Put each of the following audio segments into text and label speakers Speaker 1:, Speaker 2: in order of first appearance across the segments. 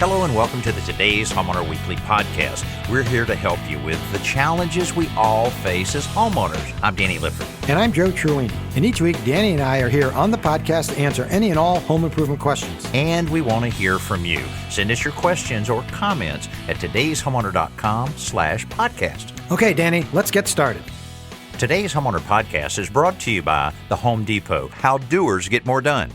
Speaker 1: Hello and welcome to the Today's Homeowner Weekly Podcast. We're here to help you with the challenges we all face as homeowners. I'm Danny Lifford.
Speaker 2: And I'm Joe Truini. And each week, Danny and I are here on the podcast to answer any and all home improvement questions.
Speaker 1: And we want to hear from you. Send us your questions or comments at todayshomeowner.com/podcast.
Speaker 2: Okay, Danny, let's get started.
Speaker 1: Today's Homeowner Podcast is brought to you by the Home Depot. How doers get more done.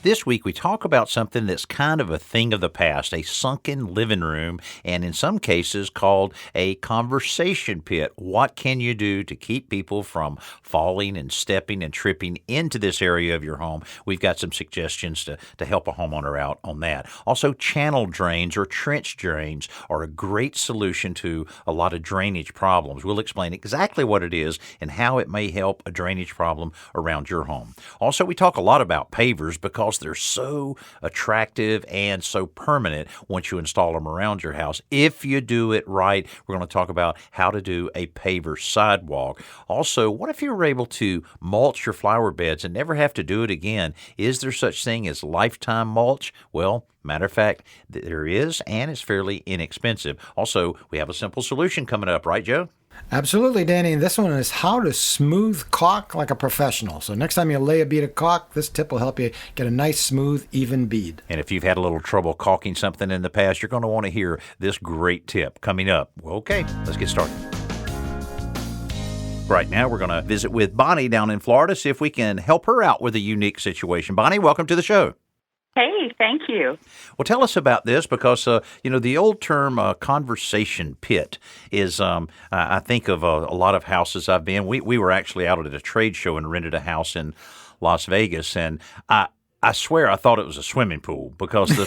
Speaker 1: This week, we talk about something that's kind of a thing of the past, a sunken living room, and in some cases called a conversation pit. What can you do to keep people from falling and stepping and tripping into this area of your home? We've got some suggestions to help a homeowner out on that. Also, channel drains or trench drains are a great solution to a lot of drainage problems. We'll explain exactly what it is and how it may help a drainage problem around your home. Also, we talk a lot about pavers because they're so attractive and so permanent once you install them around your house. If you do it right, we're going to talk about how to do a paver sidewalk. Also, what if you were able to mulch your flower beds and never have to do it again? Is there such thing as lifetime mulch? Well, matter of fact, there is, and it's fairly inexpensive. Also, we have a simple solution coming up, right, Joe?
Speaker 2: Absolutely, Danny. And this one is how to smooth caulk like a professional. So next time you lay a bead of caulk, this tip will help you get a nice, smooth, even bead.
Speaker 1: And if you've had a little trouble caulking something in the past, you're going to want to hear this great tip coming up. Well, okay, let's get started. Right now, we're going to visit with Bonnie down in Florida, see if we can help her out with a unique situation. Bonnie, welcome to the show.
Speaker 3: Hey, thank you.
Speaker 1: Well, tell us about this because, the old term conversation pit is, I think of a lot of houses I've been. We were actually out at a trade show and rented a house in Las Vegas, and I swear I thought it was a swimming pool because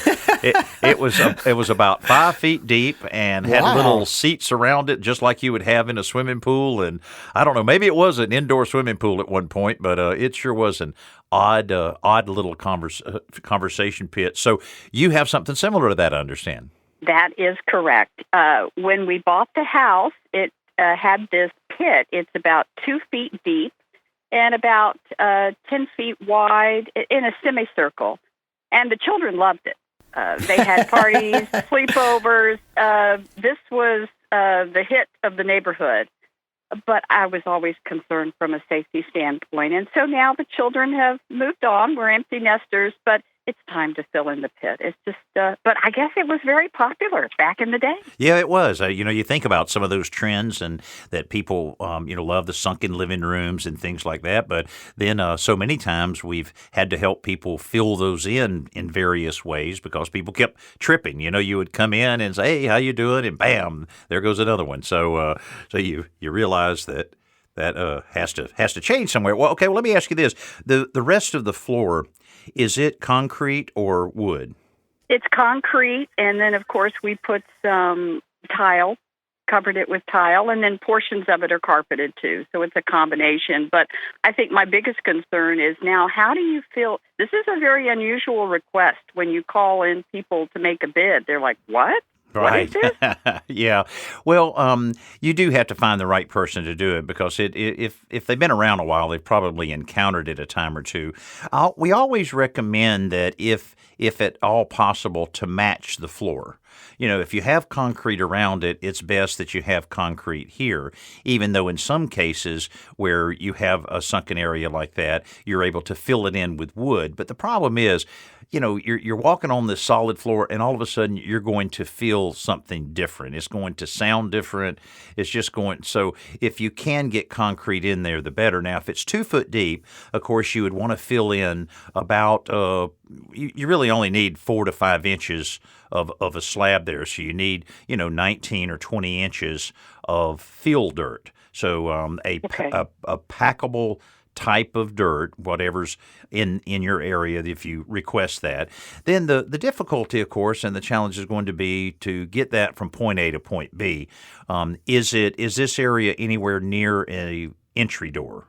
Speaker 1: it was about 5 feet deep and had little seats around it just like you would have in a swimming pool. And I don't know, maybe it was an indoor swimming pool at one point, but it sure was an odd little conversation pit. So you have something similar to that, I understand.
Speaker 3: That is correct. When we bought the house, it had this pit. It's about 2 feet deep and about 10 feet wide in a semicircle. And the children loved it. They had parties, sleepovers. This was the hit of the neighborhood. But I was always concerned from a safety standpoint. And so now the children have moved on. We're empty nesters, but it's time to fill in the pit. It's just, but I guess it was very popular back in the day.
Speaker 1: Yeah, it was. You think about some of those trends and that people, love the sunken living rooms and things like that. But then so many times we've had to help people fill those in various ways because people kept tripping. You would come in and say, hey, how you doing? And bam, there goes another one. So you realize that has to change somewhere. Well, okay. Well, let me ask you this: the rest of the floor, is it concrete or wood?
Speaker 3: It's concrete, and then, of course, we put some tile, covered it with tile, and then portions of it are carpeted, too. So it's a combination. But I think my biggest concern is now, how do you feel? This is a very unusual request when you call in people to make a bid. They're like, what?
Speaker 1: Right.
Speaker 3: What is this?
Speaker 1: Yeah. Well, you do have to find the right person to do it because if they've been around a while, they've probably encountered it a time or two. We always recommend that if at all possible, to match the floor. If you have concrete around it, it's best that you have concrete here, even though in some cases where you have a sunken area like that, you're able to fill it in with wood. But the problem is, you're walking on this solid floor and all of a sudden you're going to feel something different. It's going to sound different. It's just going, so if you can get concrete in there, the better. Now, if it's 2 foot deep, of course, you would want to fill in about, you really only need 4 to 5 inches of a slab there. So you need, 19 or 20 inches of fill dirt. So a packable type of dirt, whatever's in your area, if you request that. Then the difficulty, of course, and the challenge is going to be to get that from point A to point B. Is this area anywhere near a entry door?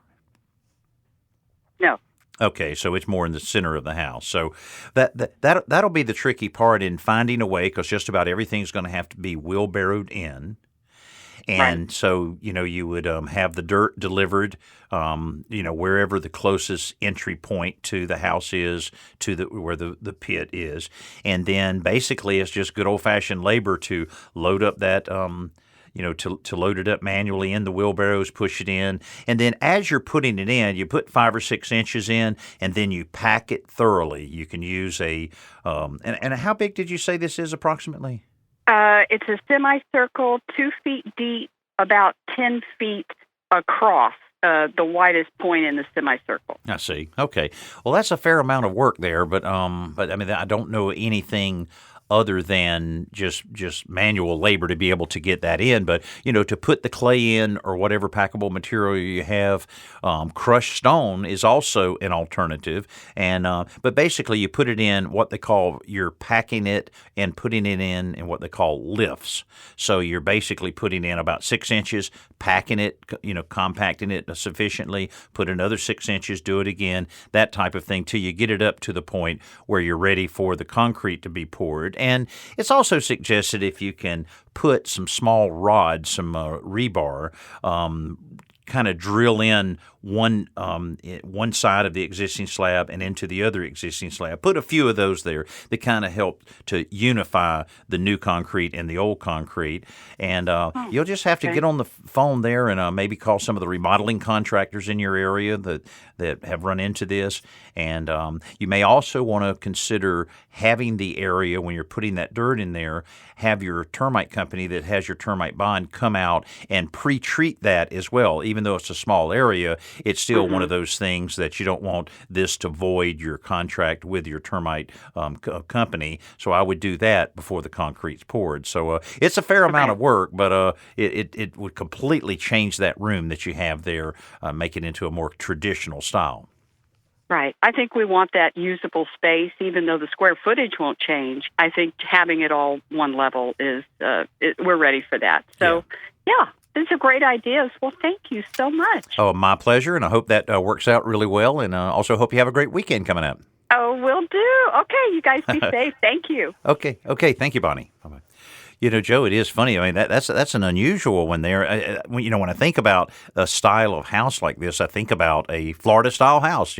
Speaker 3: No.
Speaker 1: Okay, so it's more in the center of the house. So that'll be the tricky part in finding a way, because just about everything's going to have to be wheelbarrowed in. And so, you would have the dirt delivered, wherever the closest entry point to the house is, to where the pit is. And then basically it's just good old-fashioned labor to load up that to load it up manually in the wheelbarrows, push it in. And then as you're putting it in, you put 5 or 6 inches in, and then you pack it thoroughly. You can use and how big did you say this is approximately?
Speaker 3: It's a semicircle, 2 feet deep, about 10 feet across, the widest point in the semicircle.
Speaker 1: I see. Okay. Well, that's a fair amount of work there, but I mean, I don't know anything other than just manual labor to be able to get that in. But, to put the clay in or whatever packable material you have, crushed stone is also an alternative. And but basically you put it in what they call, you're packing it and putting it in what they call lifts. So you're basically putting in about 6 inches, packing it, compacting it sufficiently, put another 6 inches, do it again, that type of thing, till you get it up to the point where you're ready for the concrete to be poured. And it's also suggested if you can put some small rods, some rebar, kind of drill in one side of the existing slab and into the other existing slab. Put a few of those there that kind of help to unify the new concrete and the old concrete. And you'll just have to get on the phone there and maybe call some of the remodeling contractors in your area that have run into this. And you may also want to consider having the area, when you're putting that dirt in there, have your termite company that has your termite bond come out and pre-treat that as well. Even though it's a small area, it's still one of those things that you don't want this to void your contract with your termite company. So I would do that before the concrete's poured. So it's a fair amount of work, but it would completely change that room that you have there, make it into a more traditional style.
Speaker 3: Right. I think we want that usable space, even though the square footage won't change. I think having it all one level is, we're ready for that. So, yeah. These are great ideas. Well, thank you so much.
Speaker 1: Oh, my pleasure, and I hope that works out really well, and also hope you have a great weekend coming up.
Speaker 3: Oh, will do. Okay, you guys be safe. Thank you.
Speaker 1: Okay. Thank you, Bonnie. Bye-bye. Joe, it is funny. I mean, that's an unusual one there. When I think about a style of house like this, I think about a Florida-style house,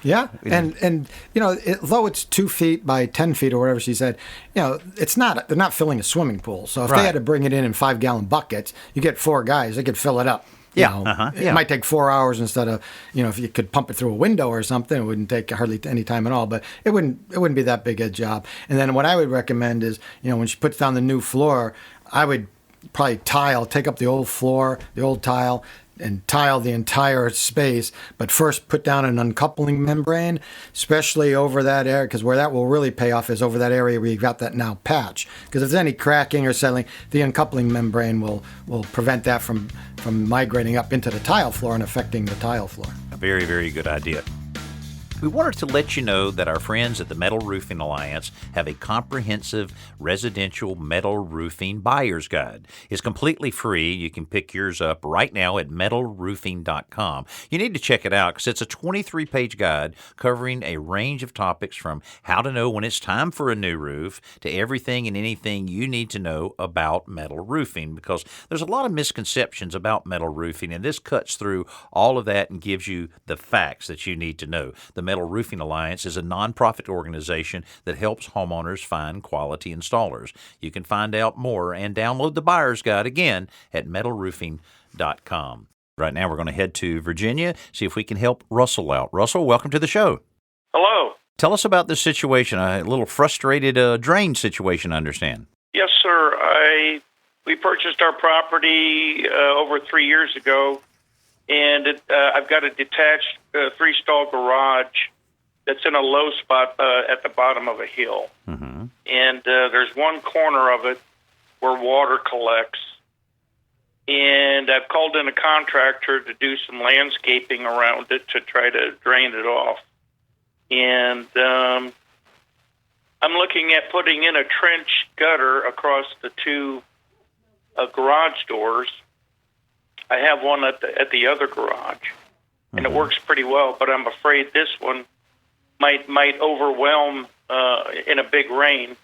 Speaker 2: Yeah, and though it's 2 feet by 10 feet or whatever she said, it's not. They're not filling a swimming pool. So if they had to bring it in 5-gallon buckets, you get 4 guys, they could fill it up. It might take 4 hours instead of if you could pump it through a window or something, it wouldn't take hardly any time at all. But it wouldn't be that big a job. And then what I would recommend is when she puts down the new floor, I would probably take up the old floor, the old tile, and tile the entire space, but first put down an uncoupling membrane, especially over that area, because where that will really pay off is over that area where you've got that now patch. Because if there's any cracking or settling, the uncoupling membrane will prevent that from migrating up into the tile floor and affecting the tile floor.
Speaker 1: A very, very good idea. We wanted to let you know that our friends at the Metal Roofing Alliance have a comprehensive residential metal roofing buyer's guide. It's completely free. You can pick yours up right now at metalroofing.com. You need to check it out because it's a 23-page guide covering a range of topics from how to know when it's time for a new roof to everything and anything you need to know about metal roofing, because there's a lot of misconceptions about metal roofing, and this cuts through all of that and gives you the facts that you need to know. The Metal Roofing Alliance is a nonprofit organization that helps homeowners find quality installers. You can find out more and download the buyer's guide again at metalroofing.com. Right now we're going to head to Virginia, see if we can help Russell out. Russell, welcome to the show.
Speaker 4: Hello.
Speaker 1: Tell us about this situation, a little frustrated drain situation, I understand.
Speaker 4: Yes, sir. We purchased our property over 3 years ago, and I've got a detached 3-stall garage that's in a low spot at the bottom of a hill. Mm-hmm. And there's one corner of it where water collects. And I've called in a contractor to do some landscaping around it to try to drain it off. And I'm looking at putting in a trench gutter across the 2 garage doors. I have one at the other garage, and it works pretty well. But I'm afraid this one might overwhelm in a big rain,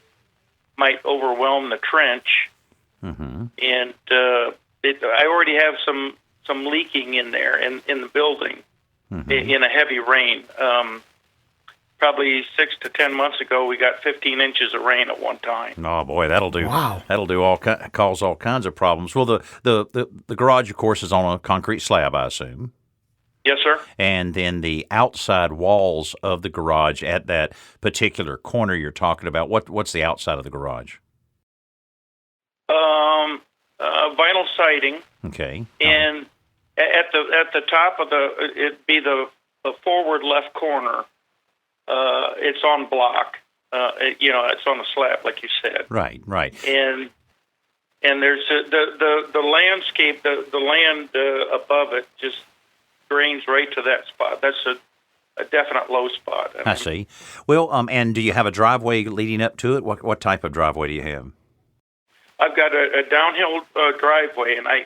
Speaker 4: might overwhelm the trench. Mm-hmm. And I already have some leaking in there in the building in a heavy rain. Probably 6 to 10 months ago, we got 15 inches of rain at one time.
Speaker 1: Oh boy, that'll do.
Speaker 2: Wow.
Speaker 1: That'll do cause all kinds of problems. Well, the garage, of course, is on a concrete slab, I assume.
Speaker 4: Yes, sir.
Speaker 1: And then the outside walls of the garage at that particular corner you're talking about. What's the outside of the garage?
Speaker 4: Vinyl siding.
Speaker 1: Okay.
Speaker 4: And at the top of it'd be the forward left corner. It's on block. It's on a slab, like you said.
Speaker 1: Right.
Speaker 4: And there's the landscape, the land above it just drains right to that spot. That's a definite low spot.
Speaker 1: I see. Well, and do you have a driveway leading up to it? What type of driveway do you have?
Speaker 4: I've got a downhill driveway, and I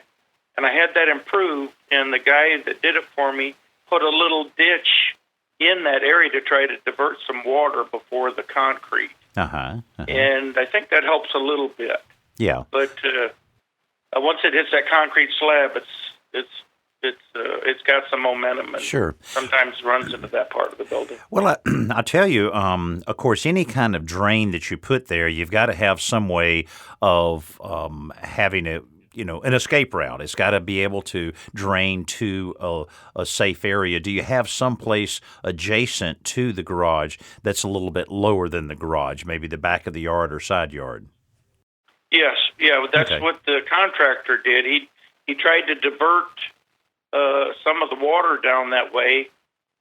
Speaker 4: had that improved. And the guy that did it for me put a little ditch in that area to try to divert some water before the concrete. And I think that helps a little bit.
Speaker 1: Yeah.
Speaker 4: But once it hits that concrete slab, it's got some momentum, and
Speaker 1: sure,
Speaker 4: sometimes runs into that part of the building.
Speaker 1: Well, I tell you, of course, any kind of drain that you put there, you've got to have some way of having an escape route. It's got to be able to drain to a safe area. Do you have some place adjacent to the garage that's a little bit lower than the garage, maybe the back of the yard or side yard?
Speaker 4: Yes, yeah, that's
Speaker 1: Okay.
Speaker 4: what the contractor did. He tried to divert some of the water down that way,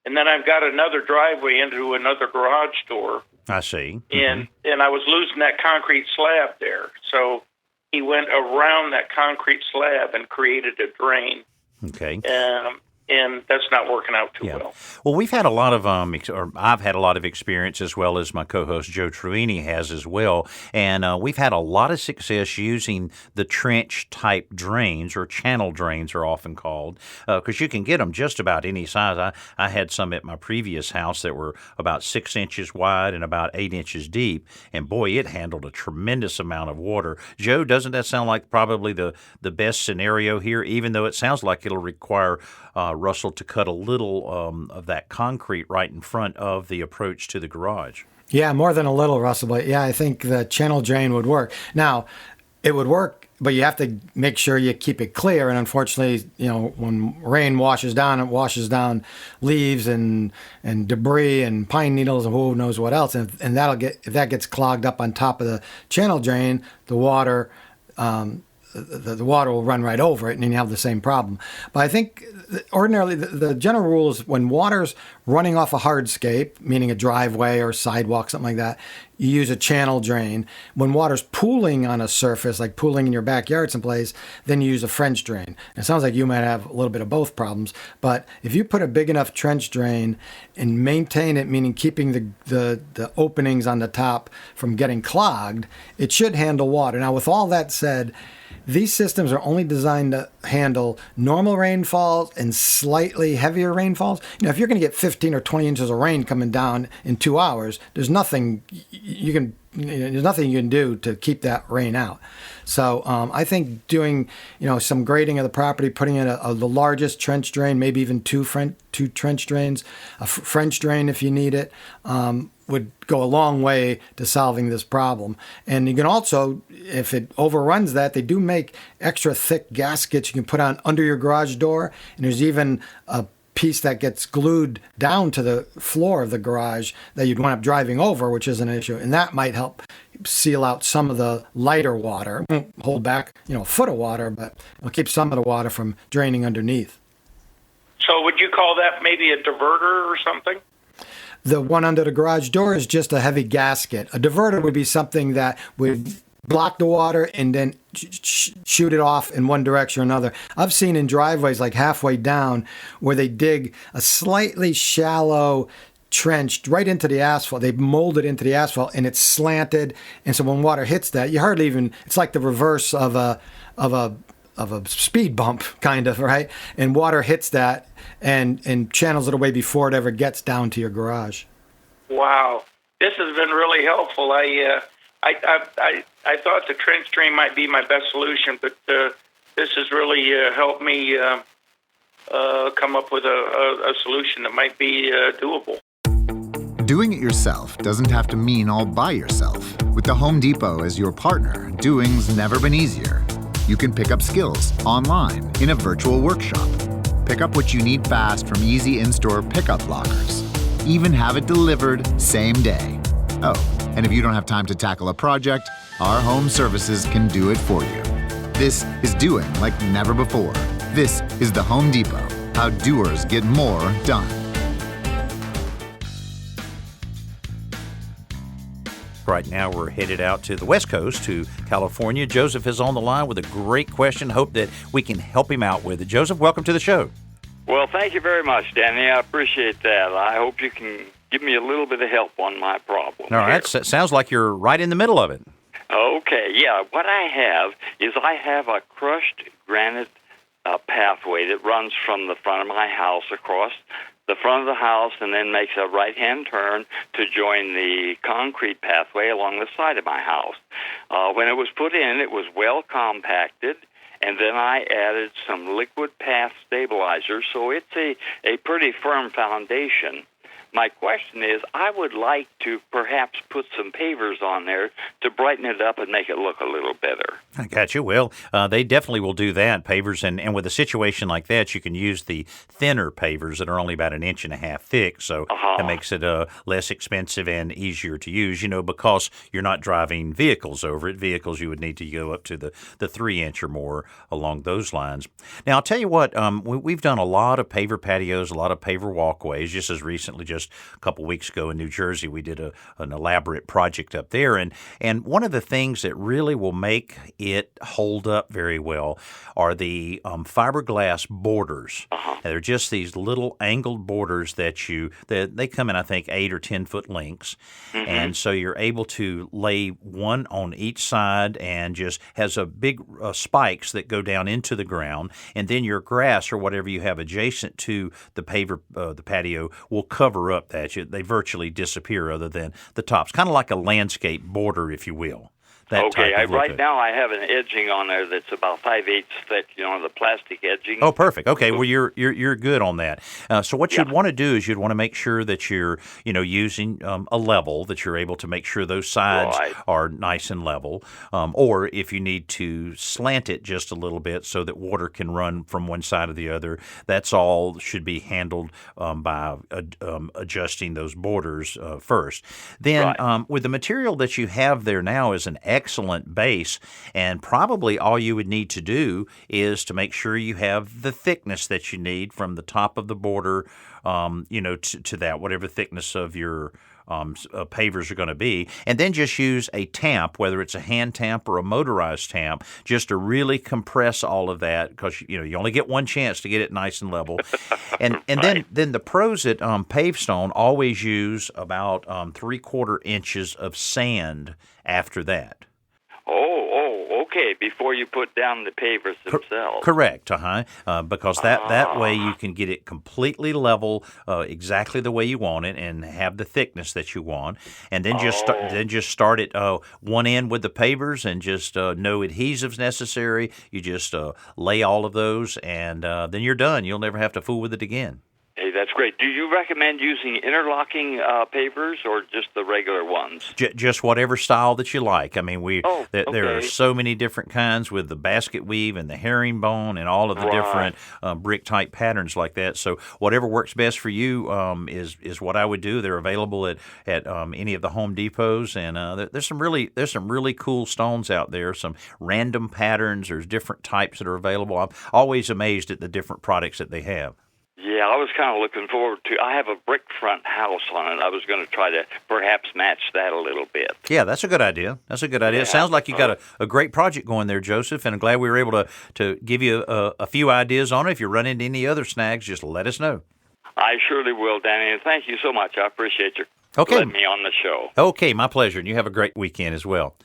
Speaker 4: and then I've got another driveway into another garage door.
Speaker 1: I see.
Speaker 4: And I was losing that concrete slab there, so he went around that concrete slab and created a drain.
Speaker 1: Okay.
Speaker 4: And that's not working out too well.
Speaker 1: Well, we've had a lot of, or I've had a lot of experience, as well as my co-host Joe Truini has as well, and we've had a lot of success using the trench-type drains, or channel drains are often called, because you can get them just about any size. I had some at my previous house that were about 6 inches wide and about 8 inches deep, and boy, it handled a tremendous amount of water. Joe, doesn't that sound like probably the best scenario here, even though it sounds like it'll require Russell to cut a little of that concrete right in front of the approach to the garage?
Speaker 2: Yeah, more than a little, Russell. But yeah, I think the channel drain would work. Now, it would work, but you have to make sure you keep it clear. And unfortunately, when rain washes down, it washes down leaves and debris and pine needles and who knows what else. And if that gets clogged up on top of the channel drain, the water. The water will run right over it, and then you have the same problem. But I think ordinarily the general rule is when water's running off a hardscape, meaning a driveway or sidewalk, something like that, you use a channel drain. When water's pooling on a surface, like pooling in your backyard someplace, then you use a French drain. It sounds like you might have a little bit of both problems, but if you put a big enough trench drain and maintain it, meaning keeping the openings on the top from getting clogged, it should handle water. Now, with all that said, these systems are only designed to handle normal rainfalls and slightly heavier rainfalls. If you're going to get 15 or 20 inches of rain coming down in 2 hours, there's nothing you can do to keep that rain out. So I think doing some grading of the property, putting in the largest trench drain, maybe even two trench drains, a French drain if you need it, would go a long way to solving this problem. And you can also, if it overruns that, they do make extra thick gaskets you can put on under your garage door. And there's even a piece that gets glued down to the floor of the garage that you'd wind up driving over, which is an issue. And that might help seal out some of the lighter water. It won't hold back, a foot of water, but it'll keep some of the water from draining underneath.
Speaker 4: So would you call that maybe a diverter or something?
Speaker 2: The one under the garage door is just a heavy gasket. A diverter would be something that would block the water and then shoot it off in one direction or another. I've seen in driveways like halfway down where they dig a slightly shallow trench right into the asphalt. They mold it into the asphalt and it's slanted. And so when water hits that, you hardly even, it's like the reverse of a speed bump, kind of, right? And water hits that and channels it away before it ever gets down to your garage.
Speaker 4: Wow, this has been really helpful. I thought the trench drain might be my best solution, but this has really helped me come up with a solution that might be doable.
Speaker 5: Doing it yourself doesn't have to mean all by yourself. With the Home Depot as your partner, doing's never been easier. You can pick up skills online in a virtual workshop. Pick up what you need fast from easy in-store pickup lockers. Even have it delivered same day. Oh, and if you don't have time to tackle a project, our home services can do it for you. This is doing like never before. This is the Home Depot, how doers get more done.
Speaker 1: Right now, we're headed out to the West Coast, to California. Joseph is on the line with a great question. Hope that we can help him out with it. Joseph, welcome to the show.
Speaker 6: Well, thank you very much, Danny. I appreciate that. I hope you can give me a little bit of help on my problem.
Speaker 1: All right. So it sounds like you're right in the middle of it.
Speaker 6: Okay, yeah. What I have is a crushed granite pathway that runs from the front of my house across the front of the house and then makes a right-hand turn to join the concrete pathway along the side of my house. When it was put in, it was well compacted, and then I added some liquid path stabilizer, so it's a pretty firm foundation. My question is, I would like to perhaps put some pavers on there to brighten it up and make it look a little better.
Speaker 1: I got you. Well, they definitely will do that, pavers. And with a situation like that, you can use the thinner pavers that are only about 1.5 inches thick. So that makes it less expensive and easier to use, because you're not driving vehicles over it. Vehicles, you would need to go up to the 3-inch or more along those lines. Now, I'll tell you what, we've done a lot of paver patios, a lot of paver walkways, just as recently, just a couple weeks ago in New Jersey, we did an elaborate project up there. And one of the things that really will make it hold up very well are the fiberglass borders. They're just these little angled borders that they come in, I think, 8 or 10 foot lengths. Mm-hmm. And so you're able to lay one on each side and just has a big spikes that go down into the ground. And then your grass or whatever you have adjacent to the paver, the patio will cover up that. They virtually disappear other than the tops. Kind of like a landscape border, if you will.
Speaker 6: Okay, right now I have an edging on there that's about 5/8 thick, the plastic edging.
Speaker 1: Oh, perfect. Okay, well, you're good on that. So what you'd want to do is you'd want to make sure that you're, using a level, that you're able to make sure those sides are nice and level. Or if you need to slant it just a little bit so that water can run from one side to the other, that's all should be handled by adjusting those borders first. Then with the material that you have there now is an excellent base, and probably all you would need to do is to make sure you have the thickness that you need from the top of the border, to that, whatever thickness of your pavers are going to be, and then just use a tamp, whether it's a hand tamp or a motorized tamp, just to really compress all of that, because you only get one chance to get it nice and level. And then the pros at Pavestone always use about 3/4 inches of sand after that.
Speaker 6: Okay, before you put down the pavers themselves.
Speaker 1: Correct, because that way you can get it completely level, exactly the way you want it, and have the thickness that you want. And then just start at one end with the pavers, and just no adhesives necessary. You just lay all of those, and then you're done. You'll never have to fool with it again.
Speaker 6: Hey, that's great. Do you recommend using interlocking pavers or just the regular ones?
Speaker 1: Just whatever style that you like. I mean, there are so
Speaker 6: so
Speaker 1: many different kinds with the basket weave and the herringbone and all of the different brick-type patterns like that. So whatever works best for you is what I would do. They're available at any of the Home Depots, and there's some really cool stones out there, some random patterns. There's different types that are available. I'm always amazed at the different products that they have.
Speaker 6: Yeah, I was kind of looking forward to. I have a brick front house on it. I was going to try to perhaps match that a little bit.
Speaker 1: Yeah, that's a good idea. Yeah. It sounds like you got a great project going there, Joseph, and I'm glad we were able to give you a few ideas on it. If you run into any other snags, just let us know.
Speaker 6: I surely will, Danny, and thank you so much. I appreciate you letting me on the show.
Speaker 1: Okay, my pleasure, and you have a great weekend as well.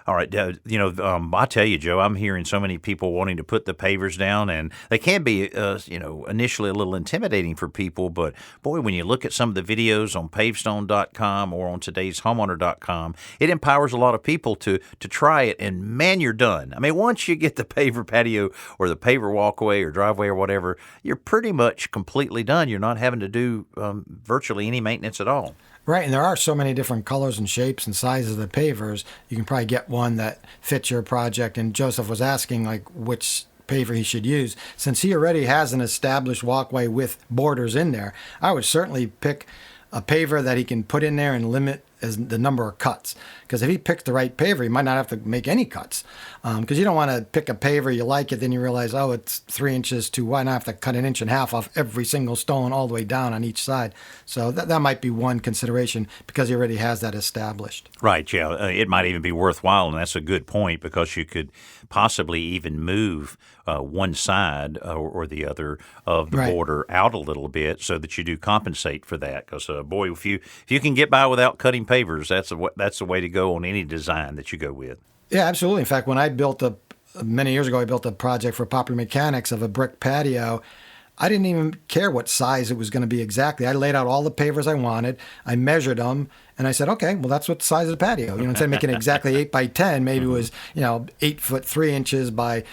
Speaker 1: All right, I tell you, Joe, I'm hearing so many people wanting to put the pavers down, and they can be, initially a little intimidating for people. But boy, when you look at some of the videos on pavestone.com or on today's homeowner.com, it empowers a lot of people to try it, and man, you're done. I mean, once you get the paver patio or the paver walkway or driveway or whatever, you're pretty much completely done. You're not having to do virtually any maintenance at all.
Speaker 2: Right, and there are so many different colors and shapes and sizes of the pavers. You can probably get one that fits your project. And Joseph was asking, like, which paver he should use. Since he already has an established walkway with borders in there, I would certainly pick a paver that he can put in there and limit as the number of cuts. Because if he picks the right paver, he might not have to make any cuts. Because you don't want to pick a paver, you like it, then you realize, oh, it's 3 inches too wide, and I have to cut 1.5 inches off every single stone all the way down on each side. So that might be one consideration because he already has that established.
Speaker 1: Right, yeah. It might even be worthwhile, and that's a good point, because you could possibly even move one side or the other of the border out a little bit so that you do compensate for that. Because, boy, if you can get by without cutting pavers, that's the way to go on any design that you go with.
Speaker 2: Yeah, absolutely. In fact, when I many years ago, I built a project for Popular Mechanics of a brick patio. I didn't even care what size it was going to be exactly. I laid out all the pavers I wanted. I measured them, and I said, okay, well, that's what the size of the patio. Instead of making it exactly 8 by 10, maybe it was 8 foot 3 inches by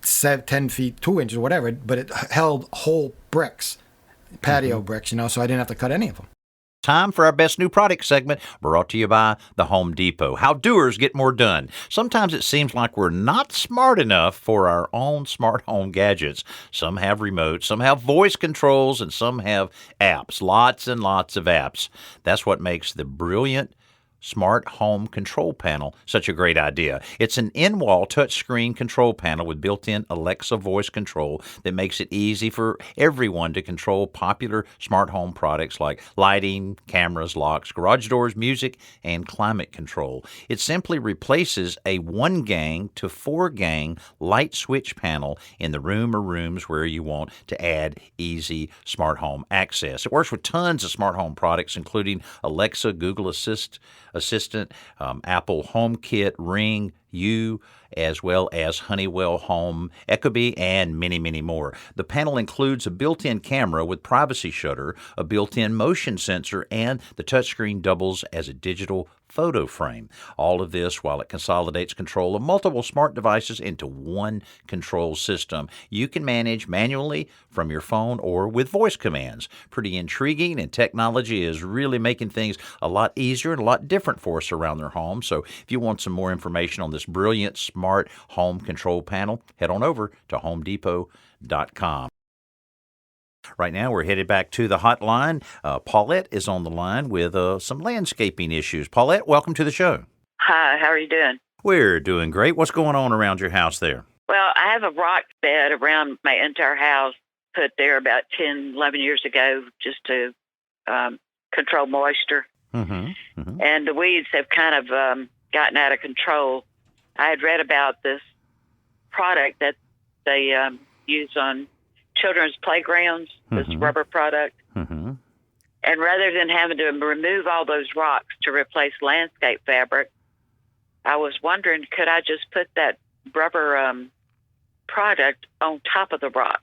Speaker 2: 10 feet 2 inches, or whatever. But it held whole bricks, patio bricks. So I didn't have to cut any of them.
Speaker 1: Time for our Best New Product segment, brought to you by the Home Depot. How doers get more done. Sometimes it seems like we're not smart enough for our own smart home gadgets. Some have remotes, some have voice controls, and some have apps. Lots and lots of apps. That's what makes the brilliant Smart Home Control Panel such a great idea. It's an in-wall touchscreen control panel with built-in Alexa voice control that makes it easy for everyone to control popular smart home products like lighting, cameras, locks, garage doors, music, and climate control. It simply replaces a 1-gang to 4-gang light switch panel in the room or rooms where you want to add easy smart home access. It works with tons of smart home products, including Alexa, Google Assistant, Apple HomeKit, Ring, as well as Honeywell Home, Ecobee, and many, many more. The panel includes a built-in camera with privacy shutter, a built-in motion sensor, and the touchscreen doubles as a digital photo frame. All of this while it consolidates control of multiple smart devices into one control system. You can manage manually from your phone or with voice commands. Pretty intriguing, and technology is really making things a lot easier and a lot different for us around their home. So if you want some more information on this brilliant smart home control panel, head on over to homedepot.com. Right now, we're headed back to the hotline. Paulette is on the line with some landscaping issues. Paulette, welcome to the show.
Speaker 7: Hi, how are you doing?
Speaker 1: We're doing great. What's going on around your house there?
Speaker 7: Well, I have a rock bed around my entire house put there about 10, 11 years ago just to control moisture. And the weeds have kind of gotten out of control. I had read about this product that they use on children's playgrounds, this rubber product. And rather than having to remove all those rocks to replace landscape fabric, I was wondering, could I just put that rubber product on top of the rocks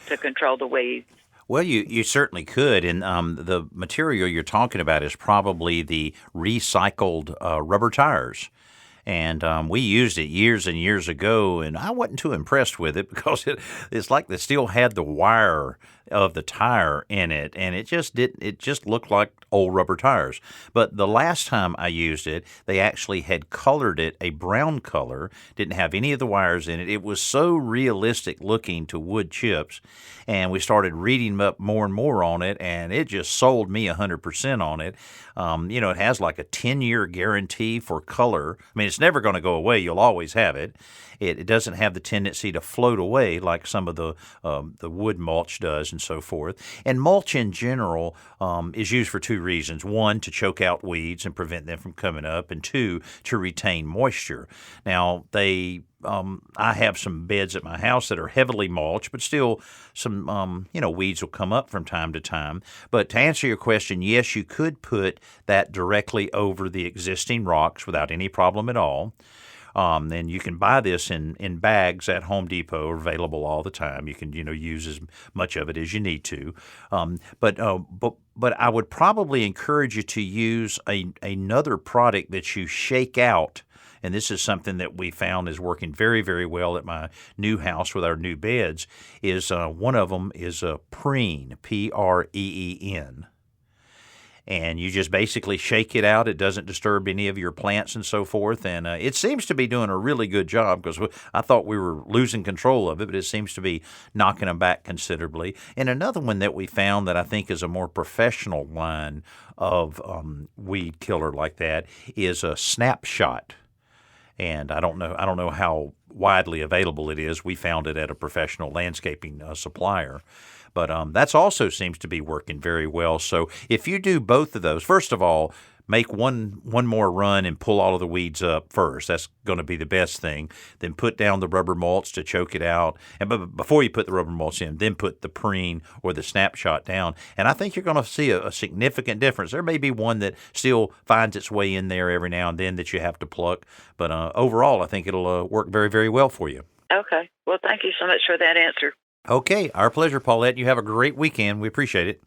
Speaker 7: to control the weeds?
Speaker 1: Well, you certainly could, and the material you're talking about is probably the recycled rubber tires. And we used it years and years ago, and I wasn't too impressed with it because it's like they still had the wire of the tire in it, and it just looked like old rubber tires. But the last time I used it, they actually had colored it a brown color, didn't have any of the wires in it. It was so realistic looking to wood chips, and we started reading up more and more on it, and it just sold me 100% on it. It has like a 10-year guarantee for color. I mean, it's never going to go away. You'll always have it. It doesn't have the tendency to float away like some of the wood mulch does and and so forth. And mulch in general is used for two reasons. One, to choke out weeds and prevent them from coming up, and two, to retain moisture. Now, I have some beds at my house that are heavily mulched, but still some, weeds will come up from time to time. But to answer your question, yes, you could put that directly over the existing rocks without any problem at all. And you can buy this in bags at Home Depot, available all the time. You can, use as much of it as you need to. But I would probably encourage you to use another product that you shake out. And this is something that we found is working very, very well at my new house with our new beds. Is one of them is a preen, Preen. And you just basically shake it out. It doesn't disturb any of your plants and so forth. And it seems to be doing a really good job, because I thought we were losing control of it, but it seems to be knocking them back considerably. And another one that we found that I think is a more professional line of weed killer like that is a Snapshot. And I don't know how widely available it is. We found it at a professional landscaping supplier. But that's also seems to be working very well. So if you do both of those, first of all, make one more run and pull all of the weeds up first. That's going to be the best thing. Then put down the rubber mulch to choke it out. And before you put the rubber mulch in, then put the preen or the Snapshot down. And I think you're going to see a significant difference. There may be one that still finds its way in there every now and then that you have to pluck. But overall, I think it'll work very, very well for you.
Speaker 7: Okay. Well, thank you so much for that answer.
Speaker 1: Okay. Our pleasure, Paulette. You have a great weekend. We appreciate it.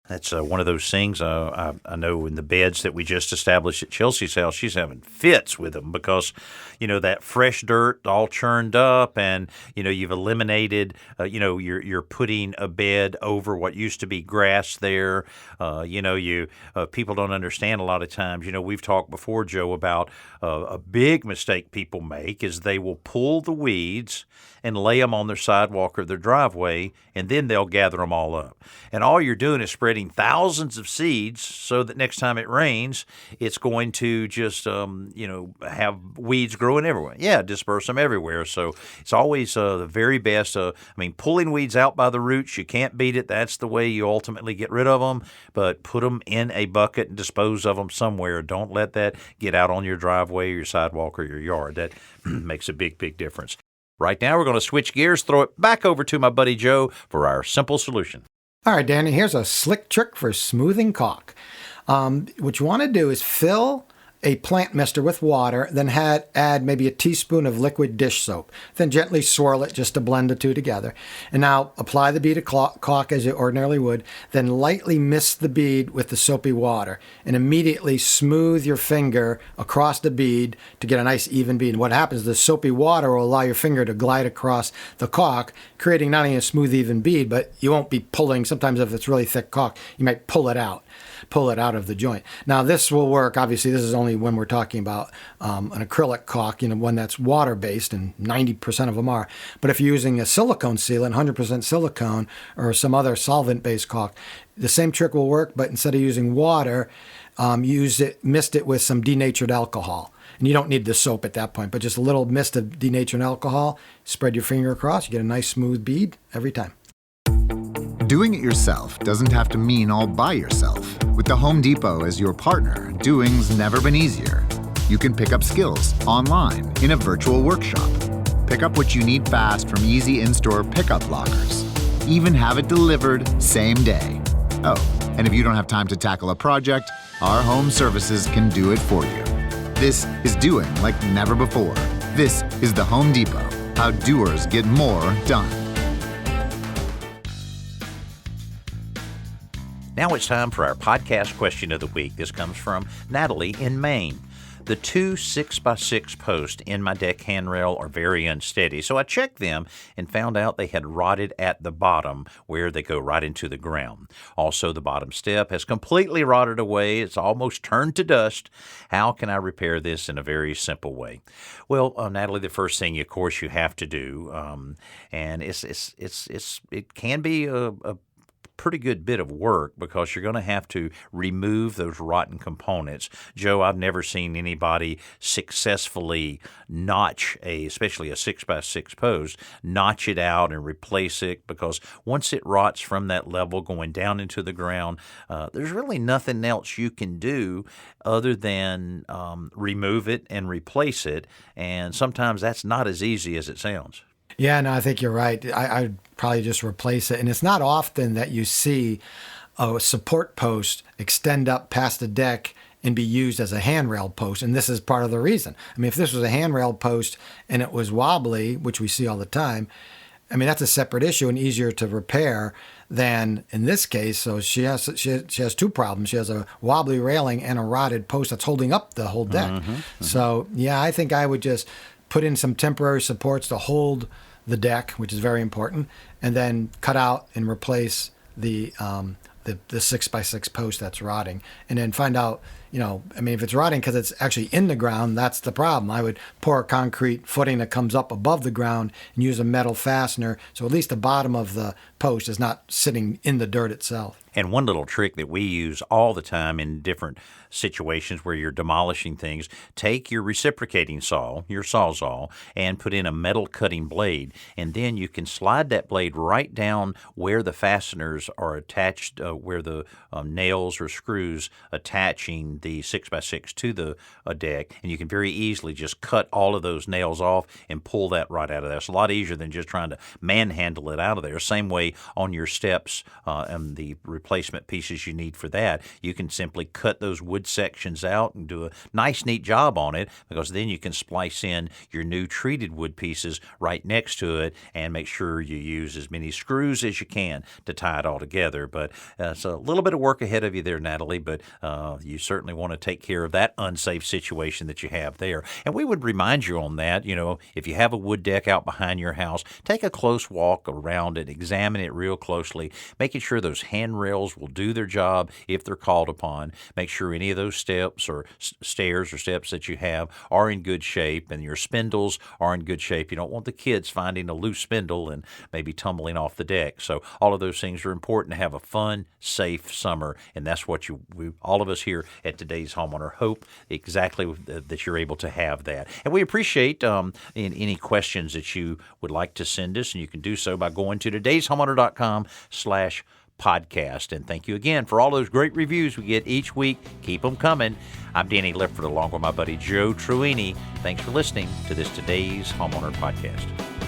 Speaker 1: That's one of those things. I know in the beds that we just established at Chelsea's house, she's having fits with them because, that fresh dirt all churned up, and you've eliminated. You're putting a bed over what used to be grass there. People don't understand a lot of times. We've talked before, Joe, about a big mistake people make is they will pull the weeds and lay them on their sidewalk or their driveway, and then they'll gather them all up. And all you're doing is spreading thousands of seeds so that next time it rains, it's going to just, have weeds growing everywhere. Yeah, disperse them everywhere. So it's always the very best. Pulling weeds out by the roots, you can't beat it. That's the way you ultimately get rid of them. But put them in a bucket and dispose of them somewhere. Don't let that get out on your driveway or your sidewalk or your yard. That makes a big, big difference. Right now, we're going to switch gears, throw it back over to my buddy Joe for our simple solution.
Speaker 2: All right, Danny, here's a slick trick for smoothing caulk. What you want to do is fill a plant mister with water, then add maybe a teaspoon of liquid dish soap. Then gently swirl it just to blend the two together. And now apply the bead of caulk as you ordinarily would, then lightly mist the bead with the soapy water, and immediately smooth your finger across the bead to get a nice even bead. And what happens is the soapy water will allow your finger to glide across the caulk, creating not only a smooth, even bead, but you won't be pulling. Sometimes if it's really thick caulk, you might pull it out of the joint. Now this will work. Obviously, this is only when we're talking about an acrylic caulk, one that's water-based, and 90% of them are. But if you're using a silicone sealant, 100% silicone, or some other solvent-based caulk, the same trick will work, but instead of using water, mist it with some denatured alcohol. And you don't need the soap at that point, but just a little mist of denatured alcohol, spread your finger across, you get a nice smooth bead every time.
Speaker 5: Doing it yourself doesn't have to mean all by yourself. With the Home Depot as your partner, doing's never been easier. You can pick up skills online in a virtual workshop. Pick up what you need fast from easy in-store pickup lockers. Even have it delivered same day. Oh, and if you don't have time to tackle a project, our home services can do it for you. This is doing like never before. This is the Home Depot. How doers get more done.
Speaker 1: Now it's time for our podcast question of the week. This comes from Natalie in Maine. The two 6x6 posts in my deck handrail are very unsteady, so I checked them and found out they had rotted at the bottom where they go right into the ground. Also, the bottom step has completely rotted away. It's almost turned to dust. How can I repair this in a very simple way? Well, Natalie, the first thing, of course, you have to do, and it can be a pretty good bit of work because you're going to have to remove those rotten components. Joe, I've never seen anybody successfully notch especially a 6x6 post, notch it out and replace it, because once it rots from that level going down into the ground, there's really nothing else you can do other than remove it and replace it. And sometimes that's not as easy as it sounds.
Speaker 2: Yeah, no, I think you're right. I'd probably just replace it. And it's not often that you see a support post extend up past the deck and be used as a handrail post. And this is part of the reason. I mean, if this was a handrail post and it was wobbly, which we see all the time, I mean, that's a separate issue and easier to repair than in this case. So she has two problems. She has a wobbly railing and a rotted post that's holding up the whole deck. So, yeah, I think I would just put in some temporary supports to hold the deck, which is very important, and then cut out and replace the 6x6 post that's rotting, and then find out, I mean, if it's rotting because it's actually in the ground, that's the problem. I would pour a concrete footing that comes up above the ground and use a metal fastener, so at least the bottom of the post is not sitting in the dirt itself.
Speaker 1: And one little trick that we use all the time in different situations where you're demolishing things, take your reciprocating saw, your Sawzall, and put in a metal cutting blade. And then you can slide that blade right down where the fasteners are attached, where the nails or screws attaching the 6x6 to the deck. And you can very easily just cut all of those nails off and pull that right out of there. It's a lot easier than just trying to manhandle it out of there. Same way on your steps and the replacement pieces you need for that. You can simply cut those wood sections out and do a nice, neat job on it, because then you can splice in your new treated wood pieces right next to it and make sure you use as many screws as you can to tie it all together. But it's a little bit of work ahead of you there, Natalie, but you certainly want to take care of that unsafe situation that you have there. And we would remind you on that, if you have a wood deck out behind your house, take a close walk around it, examine it real closely, making sure those handrails will do their job if they're called upon. Make sure any of those steps or stairs or steps that you have are in good shape and your spindles are in good shape. You don't want the kids finding a loose spindle and maybe tumbling off the deck. So all of those things are important to have a fun, safe summer, and that's what all of us here at Today's Homeowner hope exactly that you're able to have that. And we appreciate any questions that you would like to send us, and you can do so by going to todayshomeowner.com/podcast. And thank you again for all those great reviews we get each week. Keep them coming. I'm Danny Lifford along with my buddy Joe Truini. Thanks for listening to this Today's Homeowner Podcast.